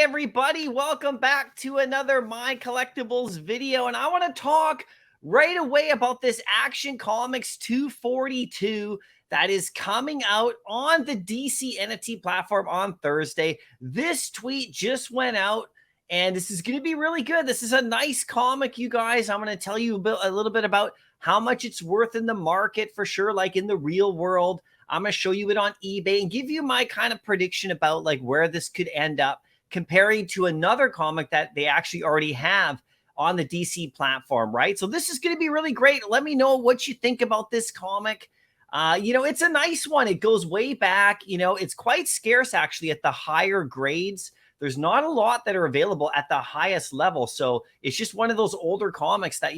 everybody, welcome back to another My Collectables video, and I want to talk right away about this Action Comics 242 that is coming out on the DC NFT platform on Thursday. This tweet just went out, and this is going to be really good. This is a nice comic, you guys. I'm going to tell you a little bit about how much it's worth in the market for sure, like in the real world. I'm going to show you it on eBay and give you my kind of prediction about like where this could end up comparing to another comic that they actually already have on the DC platform, right? So this is going to be really great. Let me know what you think about this comic. It's a nice one. It goes way back. It's quite scarce actually at the higher grades. There's not a lot that are available at the highest level. So it's just one of those older comics that,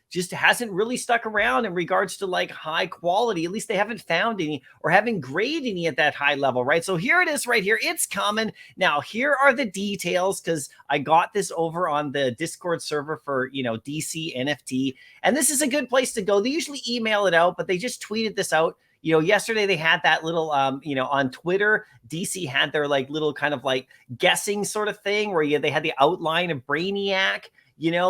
just hasn't really stuck around in regards to like high quality. At least they haven't found any or haven't graded any at that high level, right? So here it is right here. It's coming. Now, here are the details because I got this over on the Discord server for, DC NFT. And this is a good place to go. They usually email it out, but they just tweeted this out. Yesterday they had that little, on Twitter, DC had their like little kind of like guessing sort of thing where they had the outline of BRAINIAC,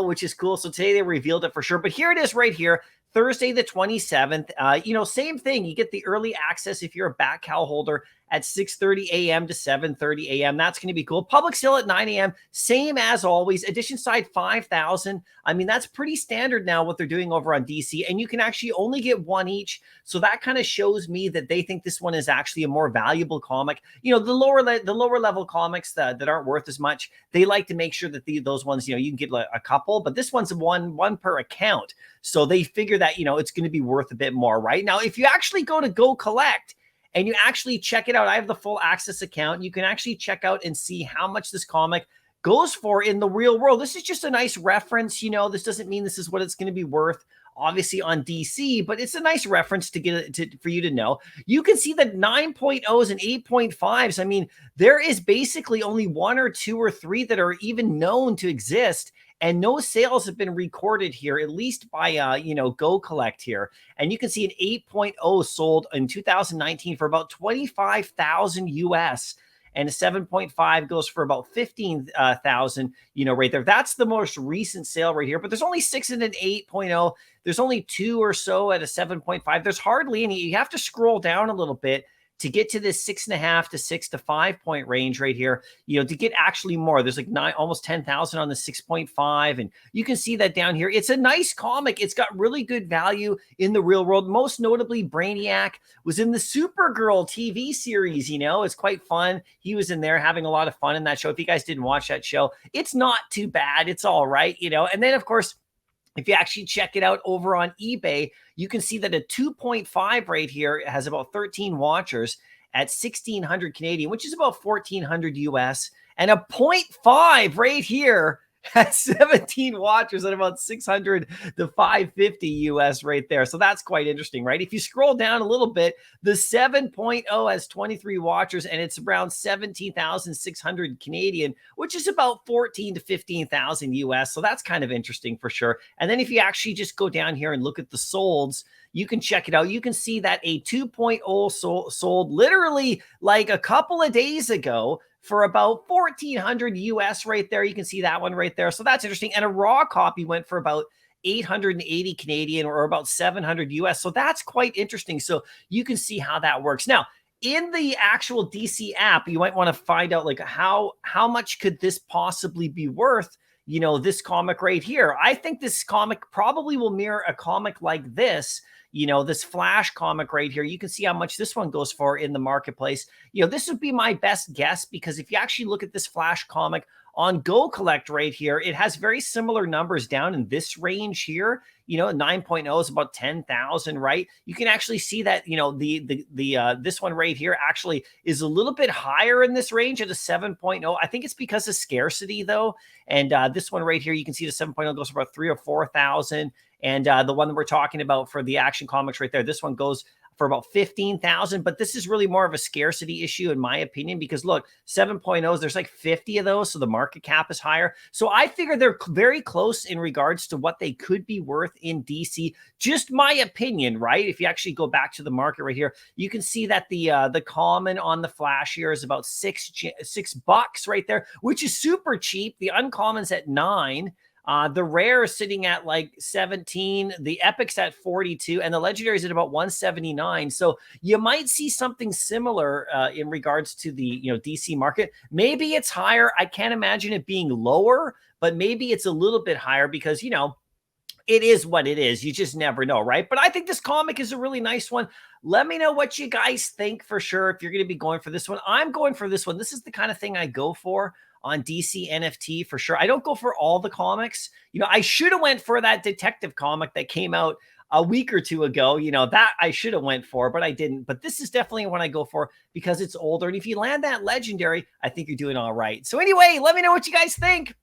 which is cool. So today they revealed it for sure. But here it is right here, Thursday the 27th. Same thing. You get the early access if you're a back cow holder at 6:30 a.m. to 7:30 a.m. That's going to be cool. Public sale at 9 a.m. Same as always. Edition side 5,000. I mean, that's pretty standard now what they're doing over on DC. And you can actually only get one each. So that kind of shows me that they think this one is actually a more valuable comic. The lower level comics that aren't worth as much, they like to make sure that those ones, you can get a couple, but this one's one per account. So they figure that, it's going to be worth a bit more, right? Now, if you actually go collect, and you actually check it out, I have the full access account. You can actually check out and see how much this comic goes for in the real world. This is just a nice reference. This doesn't mean this is what it's going to be worth, obviously, on DC, but it's a nice reference for you to know. You can see the 9.0s and 8.5s. I mean, there is basically only one or two or three that are even known to exist. And no sales have been recorded here, at least by, Go Collect here. And you can see an 8.0 sold in 2019 for about 25,000 US. And a 7.5 goes for about 15,000, right there. That's the most recent sale right here. But there's only 6 in an 8.0. There's only 2 or so at a 7.5. There's hardly any. You have to scroll down a little bit to get to this 6.5 to 6 to 5 point range right here, to get actually more. There's like almost 10,000 on the 6.5. And you can see that down here. It's a nice comic. It's got really good value in the real world. Most notably, BRAINIAC was in the Supergirl TV series. It's quite fun. He was in there having a lot of fun in that show. If you guys didn't watch that show, it's not too bad. It's all right, And then, of course, if you actually check it out over on eBay, you can see that a 2.5 right here has about 13 watchers at 1,600 Canadian, which is about 1,400 US, and a 0.5 right here at 17 watchers at about 600 to 550 US right there. So that's quite interesting, right? If you scroll down a little bit, the 7.0 has 23 watchers and it's around 17,600 Canadian, which is about 14 to 15,000 US. So that's kind of interesting for sure. And then if you actually just go down here and look at the solds, you can check it out. You can see that a 2.0 sold literally like a couple of days ago for about 1,400 US right there. You can see that one right there. So that's interesting. And a raw copy went for about 880 Canadian or about 700 US. So that's quite interesting. So you can see how that works. Now, in the actual DC app, you might want to find out like how much could this possibly be worth, this comic right here. I think this comic probably will mirror a comic like this, this Flash comic right here. You can see how much this one goes for in the marketplace. This would be my best guess because if you actually look at this Flash comic on Go Collect right here, it has very similar numbers down in this range here. 9.0 is about 10,000, right? You can actually see that, this one right here actually is a little bit higher in this range at a 7.0. I think it's because of scarcity though. And this one right here, you can see the 7.0 goes for about 3,000 or 4,000. And the one that we're talking about for the Action Comics right there, this one goes for about 15,000, but this is really more of a scarcity issue in my opinion, because look, 7.0s, there's like 50 of those, so the market cap is higher. So I figure they're very close in regards to what they could be worth in DC. Just my opinion, right? If you actually go back to the market right here, you can see that the common on the flash here is about $6 right there, which is super cheap. The uncommon's at 9. The rare is sitting at like 17, the epic's at 42, and the legendary is at about 179. So you might see something similar in regards to the DC market. Maybe it's higher. I can't imagine it being lower, but maybe it's a little bit higher because it is what it is. You just never know, right? But I think this comic is a really nice one. Let me know what you guys think for sure if you're going to be going for this one. I'm going for this one. This is the kind of thing I go for on DC NFT for sure. I don't go for all the comics. I should have went for that detective comic that came out a week or two ago. That I should have went for, but I didn't. But this is definitely one I go for because it's older. And if you land that legendary, I think you're doing all right. So anyway, let me know what you guys think.